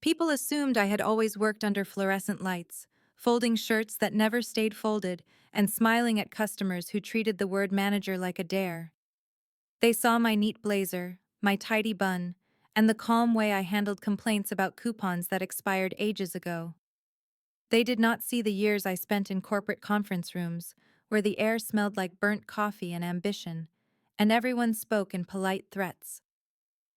People assumed I had always worked under fluorescent lights, folding shirts that never stayed folded, and smiling at customers who treated the word manager like a dare. They saw my neat blazer, my tidy bun, and the calm way I handled complaints about coupons that expired ages ago. They did not see the years I spent in corporate conference rooms, where the air smelled like burnt coffee and ambition, and everyone spoke in polite threats.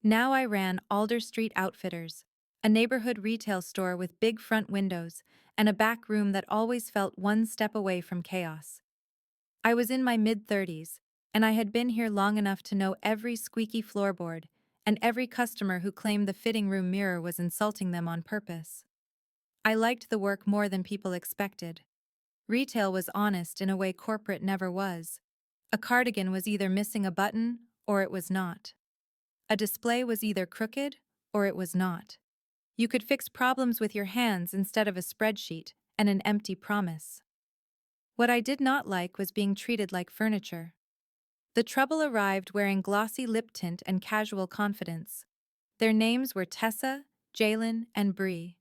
Now I ran Alder Street Outfitters, a neighborhood retail store with big front windows and a back room that always felt one step away from chaos. I was in my mid-30s, and I had been here long enough to know every squeaky floorboard and every customer who claimed the fitting room mirror was insulting them on purpose. I liked the work more than people expected. Retail was honest in a way corporate never was. A cardigan was either missing a button or it was not. A display was either crooked or it was not. You could fix problems with your hands instead of a spreadsheet and an empty promise. What I did not like was being treated like furniture. The trouble arrived wearing glossy lip tint and casual confidence. Their names were Tessa, Jalen, and Bree.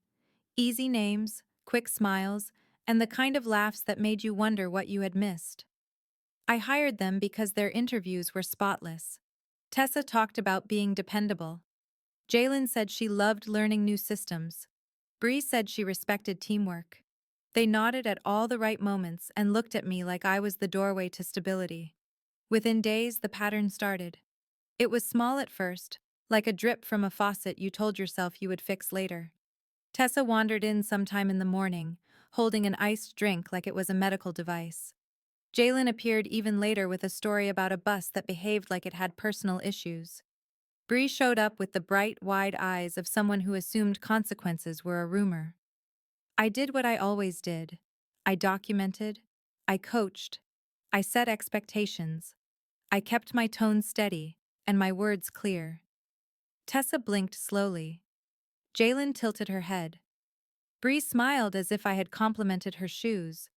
Easy names, quick smiles, and the kind of laughs that made you wonder what you had missed. I hired them because their interviews were spotless. Tessa talked about being dependable. Jalen said she loved learning new systems. Bree said she respected teamwork. They nodded at all the right moments and looked at me like I was the doorway to stability. Within days, the pattern started. It was small at first, like a drip from a faucet you told yourself you would fix later. Tessa wandered in sometime in the morning, holding an iced drink like it was a medical device. Jalen appeared even later with a story about a bus that behaved like it had personal issues. Bree showed up with the bright, wide eyes of someone who assumed consequences were a rumor. I did what I always did. I documented. I coached. I set expectations. I kept my tone steady, and my words clear. Tessa blinked slowly. Jalen tilted her head. Bree smiled as if I had complimented her shoes.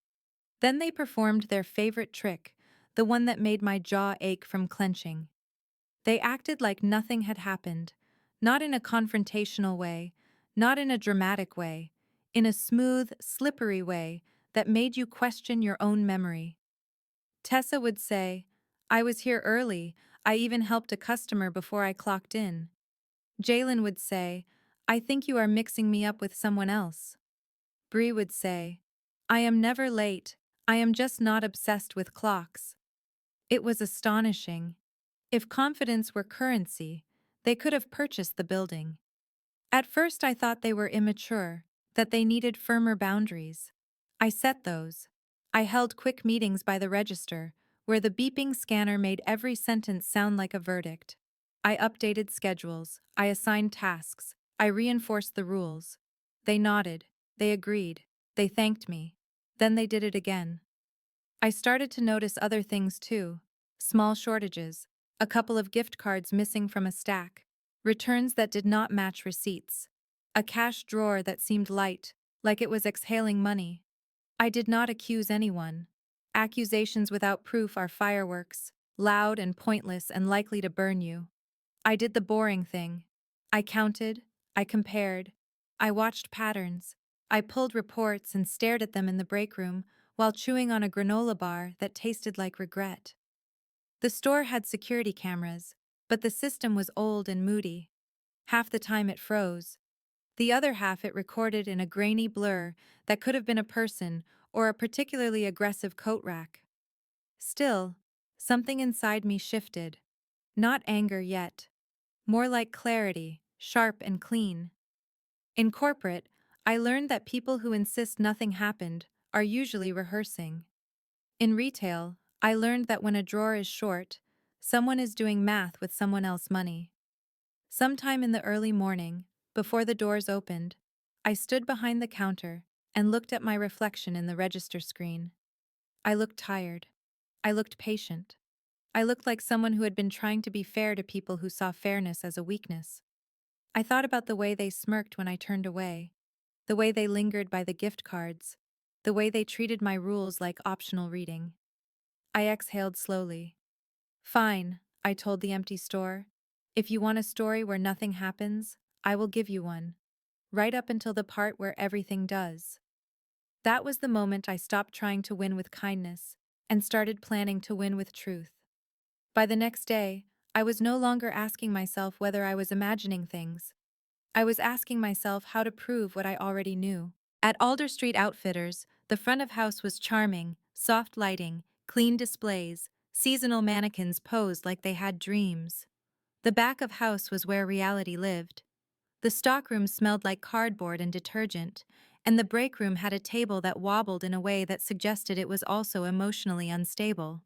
Then they performed their favorite trick, the one that made my jaw ache from clenching. They acted like nothing had happened, not in a confrontational way, not in a dramatic way, in a smooth, slippery way that made you question your own memory. Tessa would say, "I was here early, I even helped a customer before I clocked in." Jalen would say, "I think you are mixing me up with someone else." Bree would say, "I am never late, I am just not obsessed with clocks." It was astonishing. If confidence were currency, they could have purchased the building. At first I thought they were immature, that they needed firmer boundaries. I set those. I held quick meetings by the register, where the beeping scanner made every sentence sound like a verdict. I updated schedules, I assigned tasks, I reinforced the rules. They nodded, they agreed, they thanked me. Then they did it again. I started to notice other things too. Small shortages, a couple of gift cards missing from a stack, returns that did not match receipts, a cash drawer that seemed light, like it was exhaling money. I did not accuse anyone. Accusations without proof are fireworks, loud and pointless and likely to burn you. I did the boring thing. I counted, I compared, I watched patterns, I pulled reports and stared at them in the break room while chewing on a granola bar that tasted like regret. The store had security cameras, but the system was old and moody. Half the time it froze. The other half it recorded in a grainy blur that could have been a person or a particularly aggressive coat rack. Still, something inside me shifted. Not anger yet. More like clarity, sharp and clean. In corporate, I learned that people who insist nothing happened are usually rehearsing. In retail, I learned that when a drawer is short, someone is doing math with someone else's money. Sometime in the early morning, before the doors opened, I stood behind the counter and looked at my reflection in the register screen. I looked tired. I looked patient. I looked like someone who had been trying to be fair to people who saw fairness as a weakness. I thought about the way they smirked when I turned away, the way they lingered by the gift cards, the way they treated my rules like optional reading. I exhaled slowly. "Fine," I told the empty store. "If you want a story where nothing happens, I will give you one." right up until the part where everything does. That was the moment I stopped trying to win with kindness and started planning to win with truth. By the next day, I was no longer asking myself whether I was imagining things. I was asking myself how to prove what I already knew. At Alder Street Outfitters, the front of house was charming, soft lighting, clean displays, seasonal mannequins posed like they had dreams. The back of house was where reality lived. The stockroom smelled like cardboard and detergent, and the break room had a table that wobbled in a way that suggested it was also emotionally unstable.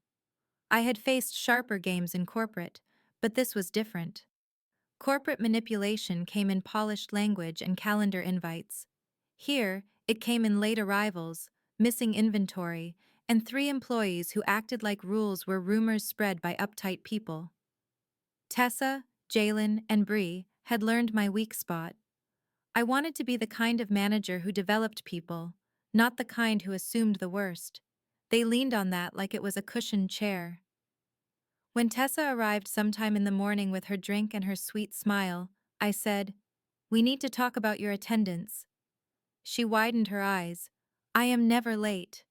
I had faced sharper games in corporate, but this was different. Corporate manipulation came in polished language and calendar invites. Here, it came in late arrivals, missing inventory, and 3 employees who acted like rules were rumors spread by uptight people. Tessa, Jalen, and Bree had learned my weak spot. I wanted to be the kind of manager who developed people, not the kind who assumed the worst. They leaned on that like it was a cushioned chair. When Tessa arrived sometime in the morning with her drink and her sweet smile, I said, "We need to talk about your attendance." She widened her eyes. "I am never late."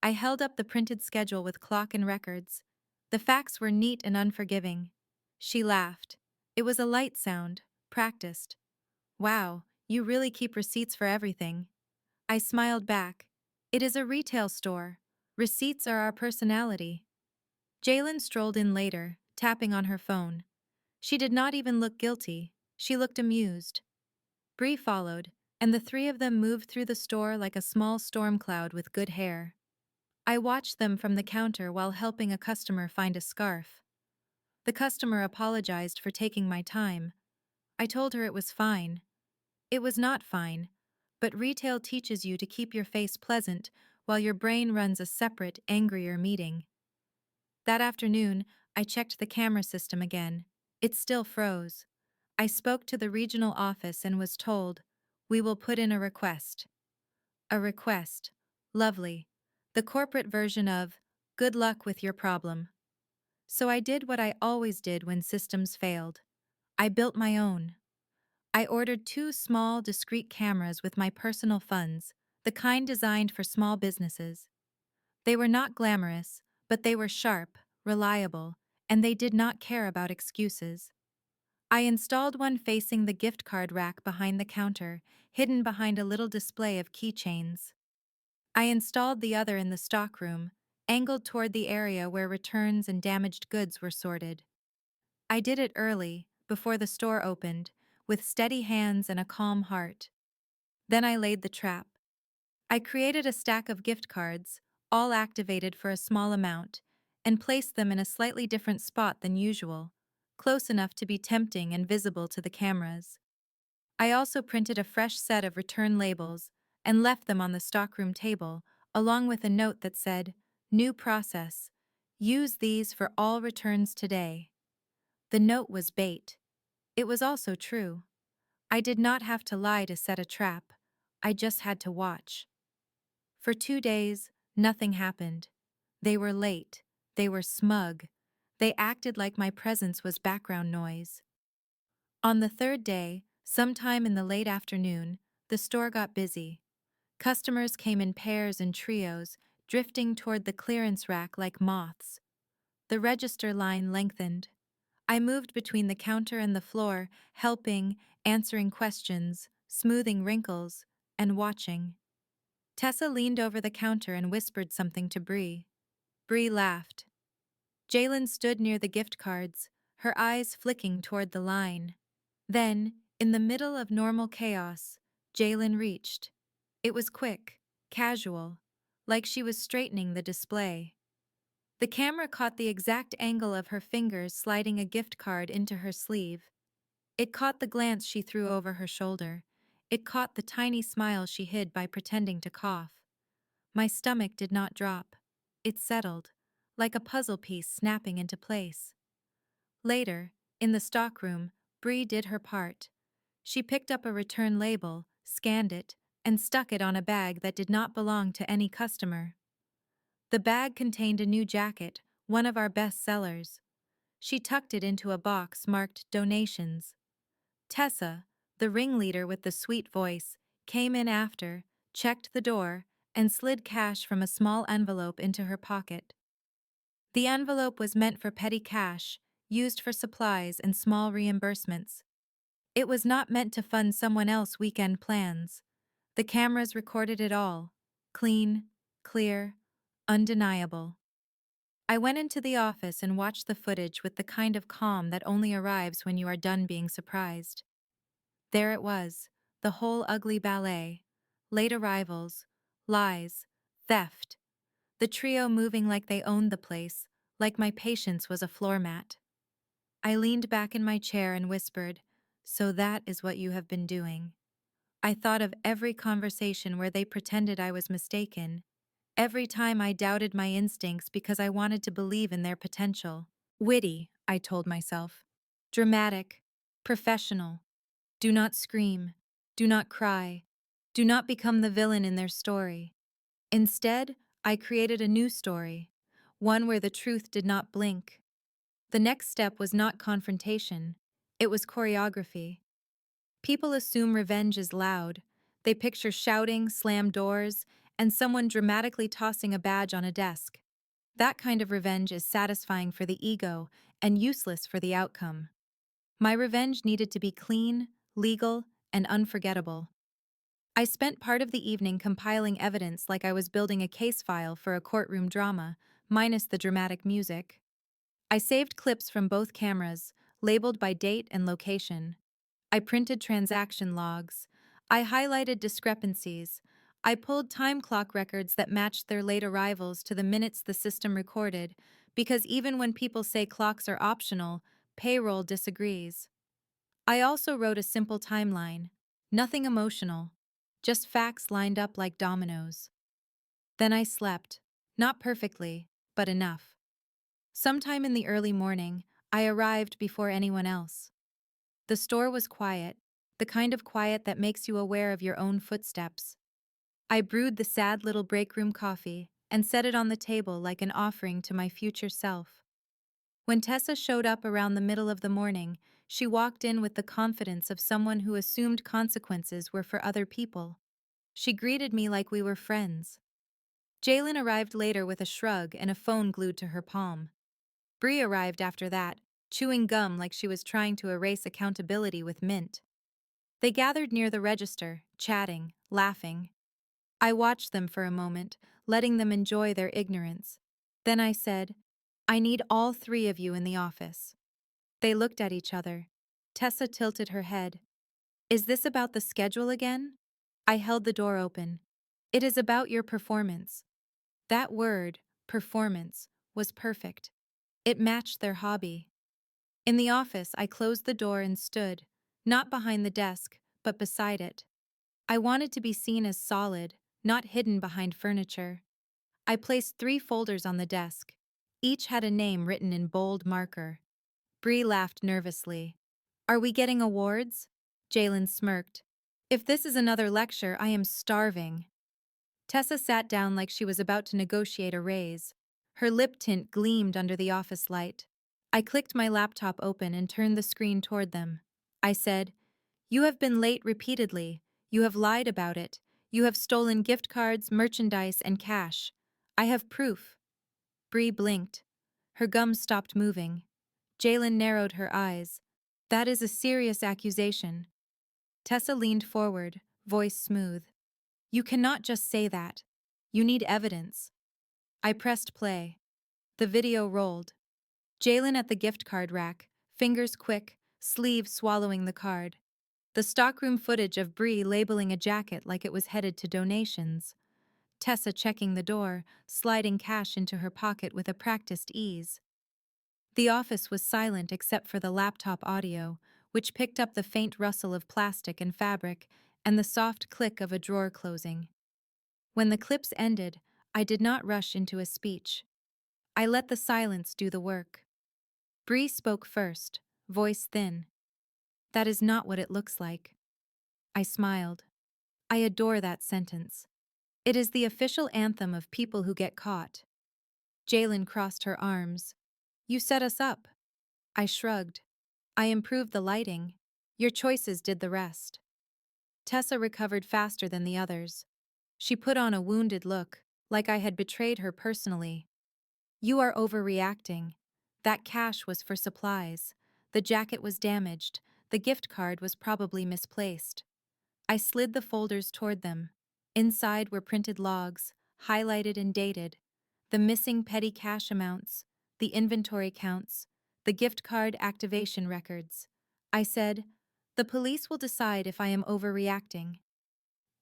I held up the printed schedule with clock and records. The facts were neat and unforgiving. She laughed. It was a light sound, practiced. "Wow, you really keep receipts for everything." I smiled back. "It is a retail store. Receipts are our personality." Jalen strolled in later, tapping on her phone. She did not even look guilty. She looked amused. Bree followed, and the 3 of them moved through the store like a small storm cloud with good hair. I watched them from the counter while helping a customer find a scarf. The customer apologized for taking my time. I told her it was fine. It was not fine, but retail teaches you to keep your face pleasant while your brain runs a separate, angrier meeting. That afternoon, I checked the camera system again. It still froze. I spoke to the regional office and was told, "We will put in a request." A request. Lovely. The corporate version of, "Good luck with your problem." So I did what I always did when systems failed. I built my own. I ordered 2 small, discreet cameras with my personal funds, the kind designed for small businesses. They were not glamorous, but they were sharp, reliable, and they did not care about excuses. I installed one facing the gift card rack behind the counter, hidden behind a little display of keychains. I installed the other in the stockroom, angled toward the area where returns and damaged goods were sorted. I did it early, before the store opened, with steady hands and a calm heart. Then I laid the trap. I created a stack of gift cards, all activated for a small amount, and placed them in a slightly different spot than usual, close enough to be tempting and visible to the cameras. I also printed a fresh set of return labels and left them on the stockroom table, along with a note that said, "New process. Use these for all returns today." The note was bait. It was also true. I did not have to lie to set a trap. I just had to watch. For 2 days, nothing happened. They were late. They were smug. They acted like my presence was background noise. On the 3rd day, sometime in the late afternoon, the store got busy. Customers came in pairs and trios, drifting toward the clearance rack like moths. The register line lengthened. I moved between the counter and the floor, helping, answering questions, smoothing wrinkles, and watching. Tessa leaned over the counter and whispered something to Bree. Bree laughed. Jalen stood near the gift cards, her eyes flicking toward the line. Then, in the middle of normal chaos, Jalen reached. It was quick, casual, like she was straightening the display. The camera caught the exact angle of her fingers sliding a gift card into her sleeve. It caught the glance she threw over her shoulder. It caught the tiny smile she hid by pretending to cough. My stomach did not drop. It settled, like a puzzle piece snapping into place. Later, in the stockroom, Bree did her part. She picked up a return label, scanned it, and stuck it on a bag that did not belong to any customer. The bag contained a new jacket, one of our best sellers. She tucked it into a box marked Donations. Tessa, The ringleader with the sweet voice came in after, checked the door, and slid cash from a small envelope into her pocket. The envelope was meant for petty cash, used for supplies and small reimbursements. It was not meant to fund someone else's weekend plans. The cameras recorded it all. Clean, clear, undeniable. I went into the office and watched the footage with the kind of calm that only arrives when you are done being surprised. There it was, the whole ugly ballet. Late arrivals, lies, theft. The trio moving like they owned the place, like my patience was a floor mat. I leaned back in my chair and whispered, "So that is what you have been doing." I thought of every conversation where they pretended I was mistaken, every time I doubted my instincts because I wanted to believe in their potential. Witty, I told myself. Dramatic. Professional. Do not scream. Do not cry. Do not become the villain in their story. Instead, I created a new story, one where the truth did not blink. The next step was not confrontation, it was choreography. People assume revenge is loud. They picture shouting, slam doors, and someone dramatically tossing a badge on a desk. That kind of revenge is satisfying for the ego and useless for the outcome. My revenge needed to be clean, legal, and unforgettable. I spent part of the evening compiling evidence like I was building a case file for a courtroom drama, minus the dramatic music. I saved clips from both cameras, labeled by date and location. I printed transaction logs. I highlighted discrepancies. I pulled time clock records that matched their late arrivals to the minutes the system recorded, because even when people say clocks are optional, payroll disagrees. I also wrote a simple timeline. Nothing emotional. Just facts lined up like dominoes. Then I slept. Not perfectly, but enough. Sometime in the early morning, I arrived before anyone else. The store was quiet, the kind of quiet that makes you aware of your own footsteps. I brewed the sad little break room coffee and set it on the table like an offering to my future self. When Tessa showed up around the middle of the morning, she walked in with the confidence of someone who assumed consequences were for other people. She greeted me like we were friends. Jalen arrived later with a shrug and a phone glued to her palm. Bree arrived after that, chewing gum like she was trying to erase accountability with mint. They gathered near the register, chatting, laughing. I watched them for a moment, letting them enjoy their ignorance. Then I said, "I need all three of you in the office." They looked at each other. Tessa tilted her head. "Is this about the schedule again?" I held the door open. "It is about your performance." That word, performance, was perfect. It matched their hobby. In the office, I closed the door and stood, not behind the desk, but beside it. I wanted to be seen as solid, not hidden behind furniture. I placed 3 folders on the desk. Each had a name written in bold marker. Bree laughed nervously. "Are we getting awards?" Jalen smirked. "If this is another lecture, I am starving." Tessa sat down like she was about to negotiate a raise. Her lip tint gleamed under the office light. I clicked my laptop open and turned the screen toward them. I said, "You have been late repeatedly. You have lied about it. You have stolen gift cards, merchandise, and cash. I have proof." Bree blinked. Her gums stopped moving. Jalen narrowed her eyes. "That is a serious accusation." Tessa leaned forward, voice smooth. "You cannot just say that. You need evidence." I pressed play. The video rolled. Jalen at the gift card rack, fingers quick, sleeve swallowing the card. The stockroom footage of Bree labeling a jacket like it was headed to donations. Tessa checking the door, sliding cash into her pocket with a practiced ease. The office was silent except for the laptop audio, which picked up the faint rustle of plastic and fabric and the soft click of a drawer closing. When the clips ended, I did not rush into a speech. I let the silence do the work. Bree spoke first, voice thin. "That is not what it looks like." I smiled. I adore that sentence. It is the official anthem of people who get caught. Jalen crossed her arms. "You set us up." I shrugged. "I improved the lighting." Your choices did the rest. Tessa recovered faster than the others. She put on a wounded look, like I had betrayed her personally. You are overreacting. That cash was for supplies. The jacket was damaged. The gift card was probably misplaced. I slid the folders toward them. Inside were printed logs, highlighted and dated. The missing petty cash amounts, the inventory counts, the gift card activation records. I said, "The police will decide if I am overreacting."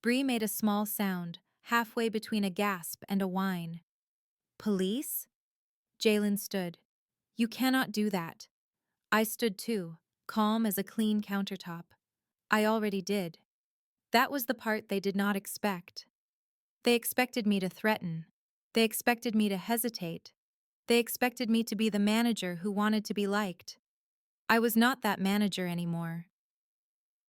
Bree made a small sound, halfway between a gasp and a whine. Police? Jalen stood. You cannot do that. I stood too, calm as a clean countertop. I already did. That was the part they did not expect. They expected me to threaten. They expected me to hesitate. They expected me to be the manager who wanted to be liked. I was not that manager anymore.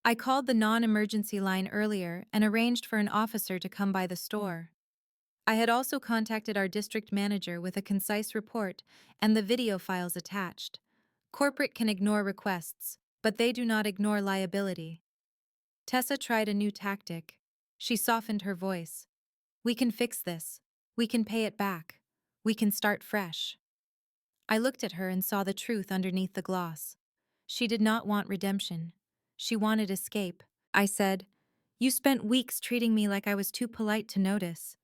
I called the non-emergency line earlier and arranged for an officer to come by the store. I had also contacted our district manager with a concise report and the video files attached. Corporate can ignore requests, but they do not ignore liability. Tessa tried a new tactic. She softened her voice. We can fix this. We can pay it back. We can start fresh. I looked at her and saw the truth underneath the gloss. She did not want redemption. She wanted escape. I said, "You spent weeks treating me like I was too polite to notice.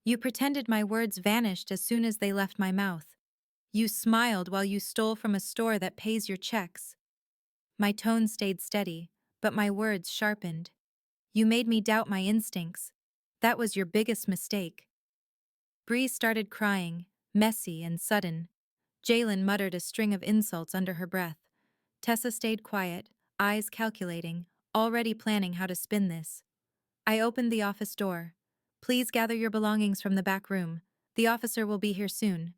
You pretended my words vanished as soon as they left my mouth. You smiled while you stole from a store that pays your checks." My tone stayed steady, but my words sharpened. You made me doubt my instincts. That was your biggest mistake. Bree started crying, messy and sudden. Jalen muttered a string of insults under her breath. Tessa stayed quiet, eyes calculating, already planning how to spin this. I opened the office door. Please gather your belongings from the back room. The officer will be here soon.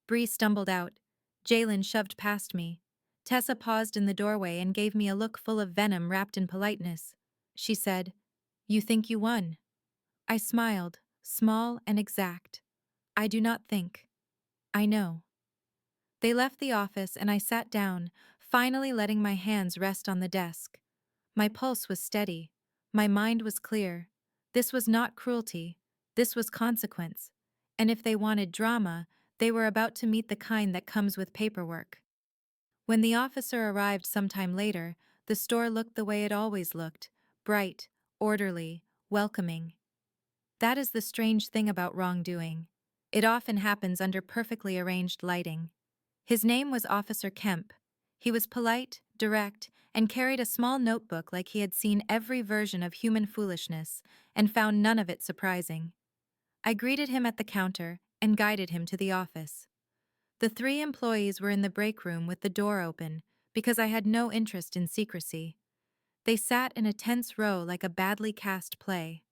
Bree stumbled out. Jalen shoved past me. Tessa paused in the doorway and gave me a look full of venom wrapped in politeness. She said, "You think you won?" I smiled, small and exact. I do not think. I know. They left the office and I sat down, finally letting my hands rest on the desk. My pulse was steady. My mind was clear. This was not cruelty. This was consequence. And if they wanted drama, they were about to meet the kind that comes with paperwork. When the officer arrived sometime later, the store looked the way it always looked, bright, orderly, welcoming. That is the strange thing about wrongdoing. It often happens under perfectly arranged lighting. His name was Officer Kemp. He was polite, direct, and carried a small notebook like he had seen every version of human foolishness and found none of it surprising. I greeted him at the counter and guided him to the office. The 3 employees were in the break room with the door open because I had no interest in secrecy. They sat in a tense row like a badly cast play.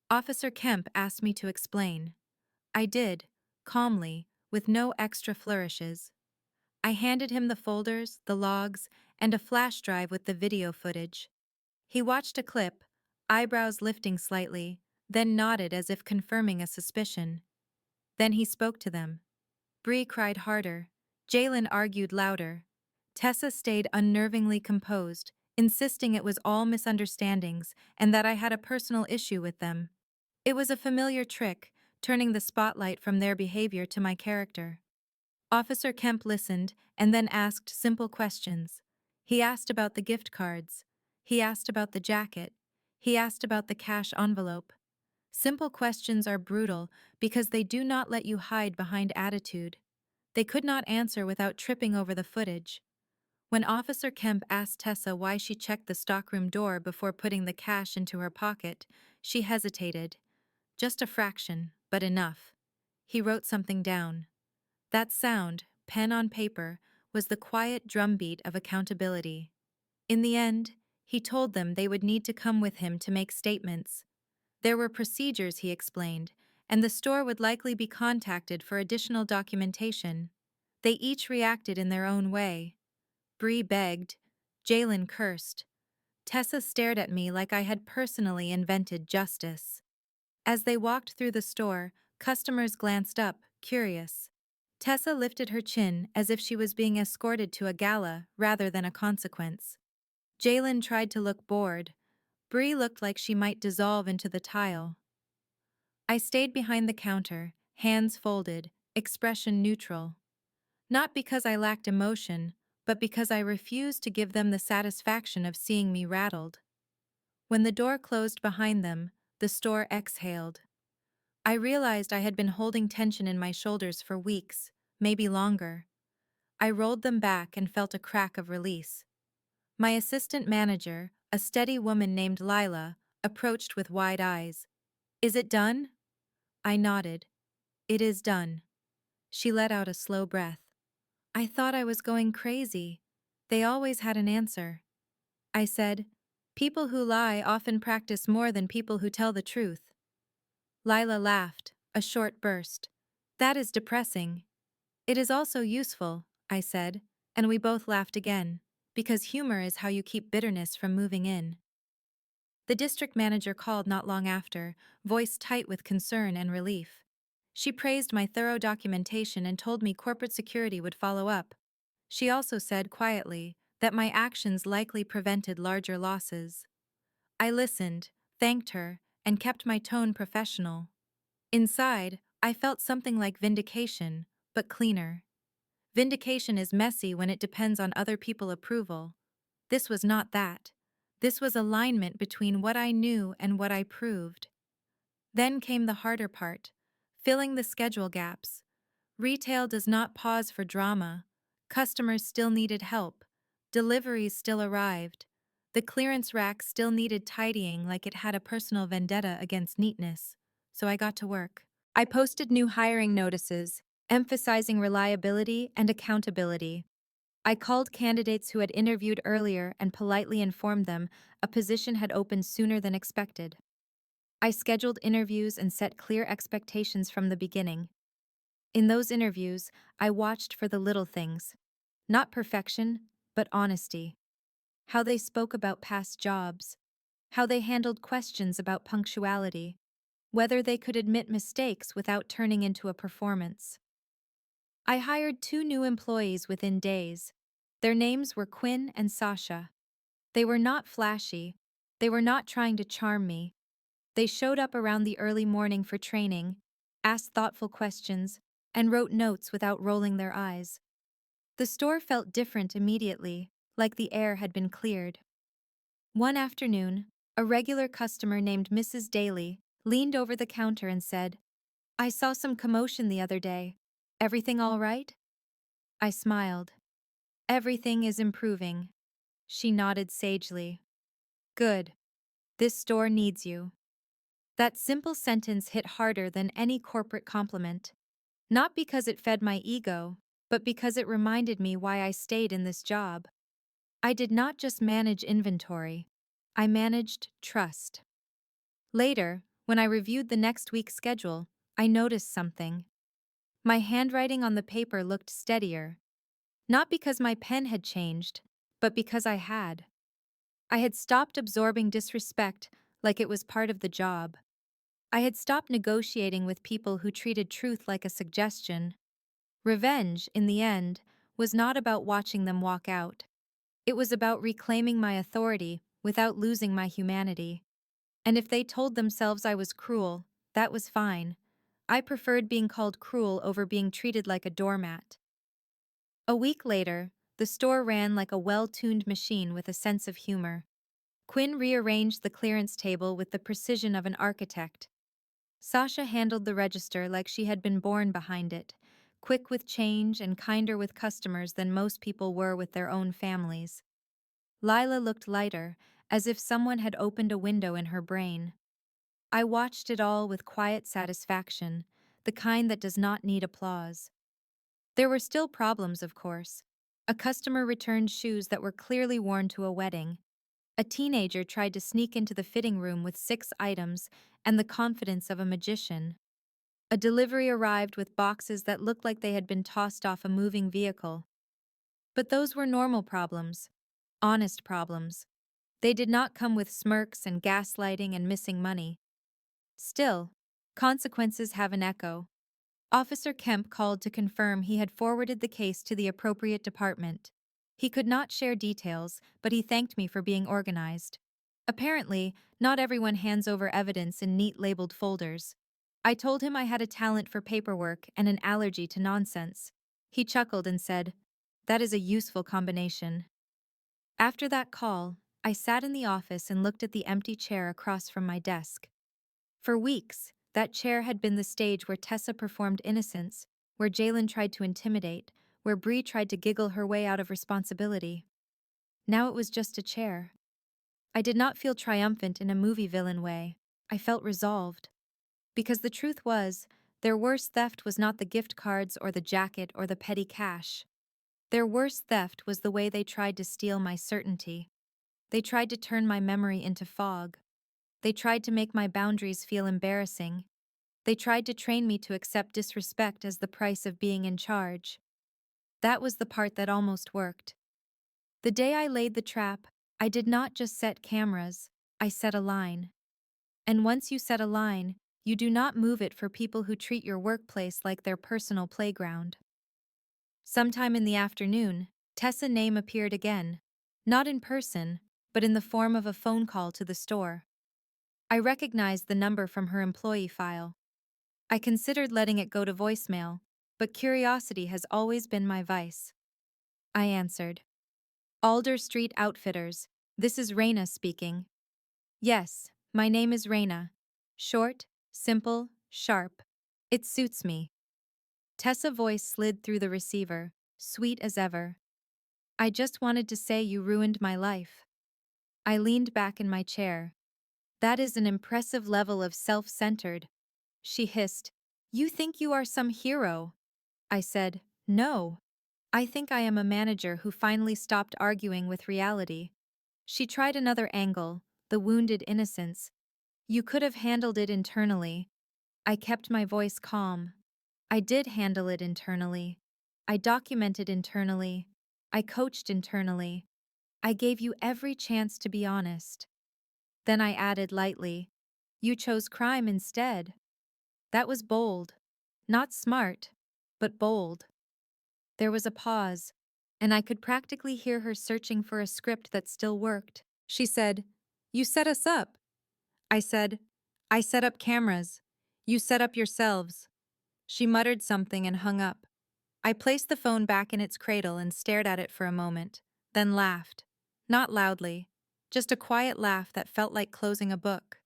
Officer Kemp asked me to explain. I did, calmly, with no extra flourishes. I handed him the folders, the logs, and a flash drive with the video footage. He watched a clip, eyebrows lifting slightly, then nodded as if confirming a suspicion. Then he spoke to them. Bree cried harder. Jalen argued louder. Tessa stayed unnervingly composed, insisting it was all misunderstandings and that I had a personal issue with them. It was a familiar trick, turning the spotlight from their behavior to my character. Officer Kemp listened and then asked simple questions. He asked about the gift cards. He asked about the jacket. He asked about the cash envelope. Simple questions are brutal because they do not let you hide behind attitude. They could not answer without tripping over the footage. When Officer Kemp asked Tessa why she checked the stockroom door before putting the cash into her pocket, she hesitated. Just a fraction, but enough. He wrote something down. That sound, pen on paper, was the quiet drumbeat of accountability. In the end, he told them they would need to come with him to make statements. There were procedures, he explained, and the store would likely be contacted for additional documentation. They each reacted in their own way. Bree begged. Jalen cursed. Tessa stared at me like I had personally invented justice. As they walked through the store, customers glanced up, curious. Tessa lifted her chin as if she was being escorted to a gala rather than a consequence. Jalen tried to look bored. Bree looked like she might dissolve into the tile. I stayed behind the counter, hands folded, expression neutral. Not because I lacked emotion, but because I refused to give them the satisfaction of seeing me rattled. When the door closed behind them, the store exhaled. I realized I had been holding tension in my shoulders for weeks, maybe longer. I rolled them back and felt a crack of release. My assistant manager, a steady woman named Lila, approached with wide eyes. "Is it done?" I nodded. "It is done." She let out a slow breath. I thought I was going crazy. They always had an answer. I said, "People who lie often practice more than people who tell the truth." Lila laughed, a short burst. "That is depressing." "It is also useful," I said, and we both laughed again, because humor is how you keep bitterness from moving in. The district manager called not long after, voice tight with concern and relief. She praised my thorough documentation and told me corporate security would follow up. She also said quietly that my actions likely prevented larger losses. I listened, thanked her, and kept my tone professional. Inside, I felt something like vindication, but cleaner. Vindication is messy when it depends on other people's approval. This was not that. This was alignment between what I knew and what I proved. Then came the harder part, filling the schedule gaps. Retail does not pause for drama. Customers still needed help. Deliveries still arrived. The clearance rack still needed tidying like it had a personal vendetta against neatness. So I got to work. I posted new hiring notices, emphasizing reliability and accountability. I called candidates who had interviewed earlier and politely informed them a position had opened sooner than expected. I scheduled interviews and set clear expectations from the beginning. In those interviews, I watched for the little things. Not perfection, but honesty. How they spoke about past jobs. How they handled questions about punctuality. Whether they could admit mistakes without turning into a performance. I hired 2 new employees within days. Their names were Quinn and Sasha. They were not flashy. They were not trying to charm me. They showed up around the early morning for training, asked thoughtful questions, and wrote notes without rolling their eyes. The store felt different immediately, like the air had been cleared. One afternoon, a regular customer named Mrs. Daly leaned over the counter and said, "I saw some commotion the other day. Everything all right?" I smiled. "Everything is improving." She nodded sagely. "Good. This store needs you." That simple sentence hit harder than any corporate compliment. Not because it fed my ego, but because it reminded me why I stayed in this job. I did not just manage inventory. I managed trust. Later, when I reviewed the next week's schedule, I noticed something. My handwriting on the paper looked steadier. Not because my pen had changed, but because I had. I had stopped absorbing disrespect like it was part of the job. I had stopped negotiating with people who treated truth like a suggestion. Revenge, in the end, was not about watching them walk out. It was about reclaiming my authority without losing my humanity. And if they told themselves I was cruel, that was fine. I preferred being called cruel over being treated like a doormat. A week later, the store ran like a well-tuned machine with a sense of humor. Quinn rearranged the clearance table with the precision of an architect. Sasha handled the register like she had been born behind it, quick with change and kinder with customers than most people were with their own families. Lila looked lighter, as if someone had opened a window in her brain. I watched it all with quiet satisfaction, the kind that does not need applause. There were still problems, of course. A customer returned shoes that were clearly worn to a wedding. A teenager tried to sneak into the fitting room with 6 items and the confidence of a magician. A delivery arrived with boxes that looked like they had been tossed off a moving vehicle. But those were normal problems. Honest problems. They did not come with smirks and gaslighting and missing money. Still, consequences have an echo. Officer Kemp called to confirm he had forwarded the case to the appropriate department. He could not share details, but he thanked me for being organized. Apparently, not everyone hands over evidence in neat labeled folders. I told him I had a talent for paperwork and an allergy to nonsense. He chuckled and said, "That is a useful combination." After that call, I sat in the office and looked at the empty chair across from my desk. For weeks, that chair had been the stage where Tessa performed innocence, where Jalen tried to intimidate, where Bree tried to giggle her way out of responsibility. Now it was just a chair. I did not feel triumphant in a movie villain way. I felt resolved. Because the truth was, their worst theft was not the gift cards or the jacket or the petty cash. Their worst theft was the way they tried to steal my certainty. They tried to turn my memory into fog. They tried to make my boundaries feel embarrassing. They tried to train me to accept disrespect as the price of being in charge. That was the part that almost worked. The day I laid the trap, I did not just set cameras, I set a line. And once you set a line, you do not move it for people who treat your workplace like their personal playground. Sometime in the afternoon, Tessa's name appeared again. Not in person, but in the form of a phone call to the store. I recognized the number from her employee file. I considered letting it go to voicemail, but curiosity has always been my vice. I answered. Alder Street Outfitters, this is Raina speaking. Yes, my name is Raina. Short, simple, sharp. It suits me. Tessa's voice slid through the receiver, sweet as ever. I just wanted to say you ruined my life. I leaned back in my chair. That is an impressive level of self-centered. She hissed, "You think you are some hero?" I said, "No. I think I am a manager who finally stopped arguing with reality." She tried another angle, the wounded innocence. "You could have handled it internally." I kept my voice calm. I did handle it internally. I documented internally. I coached internally. I gave you every chance to be honest. Then I added lightly, "You chose crime instead." That was bold. Not smart, but bold. There was a pause, and I could practically hear her searching for a script that still worked. She said, "You set us up." I said, "I set up cameras. You set up yourselves." She muttered something and hung up. I placed the phone back in its cradle and stared at it for a moment, then laughed. Not loudly, just a quiet laugh that felt like closing a book.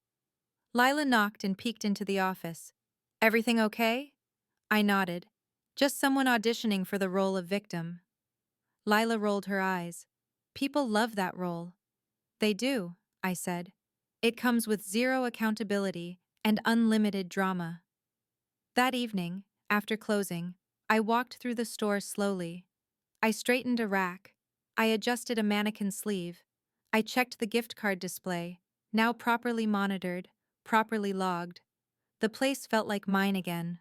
Lila knocked and peeked into the office. "Everything okay?" I nodded. "Just someone auditioning for the role of victim." Lila rolled her eyes. "People love that role." "They do," I said. "It comes with zero accountability and unlimited drama." That evening, after closing, I walked through the store slowly. I straightened a rack. I adjusted a mannequin sleeve. I checked the gift card display, now properly monitored, properly logged. The place felt like mine again.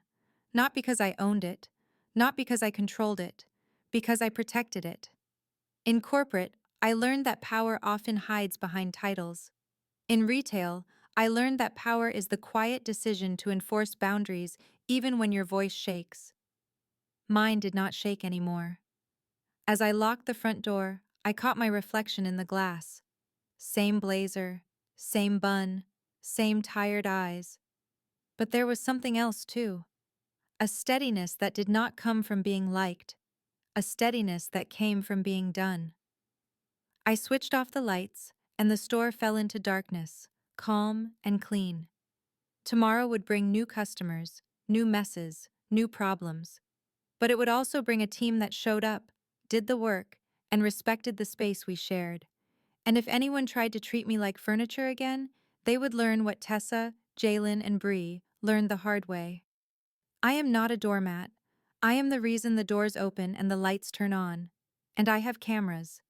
Not because I owned it, not because I controlled it, because I protected it. In corporate, I learned that power often hides behind titles. In retail, I learned that power is the quiet decision to enforce boundaries even when your voice shakes. Mine did not shake anymore. As I locked the front door, I caught my reflection in the glass. Same blazer, same bun, same tired eyes. But there was something else too. A steadiness that did not come from being liked, a steadiness that came from being done. I switched off the lights, and the store fell into darkness, calm and clean. Tomorrow would bring new customers, new messes, new problems. But it would also bring a team that showed up, did the work, and respected the space we shared. And if anyone tried to treat me like furniture again, they would learn what Tessa, Jalen, and Bree learned the hard way. I am not a doormat. I am the reason the doors open and the lights turn on. And I have cameras.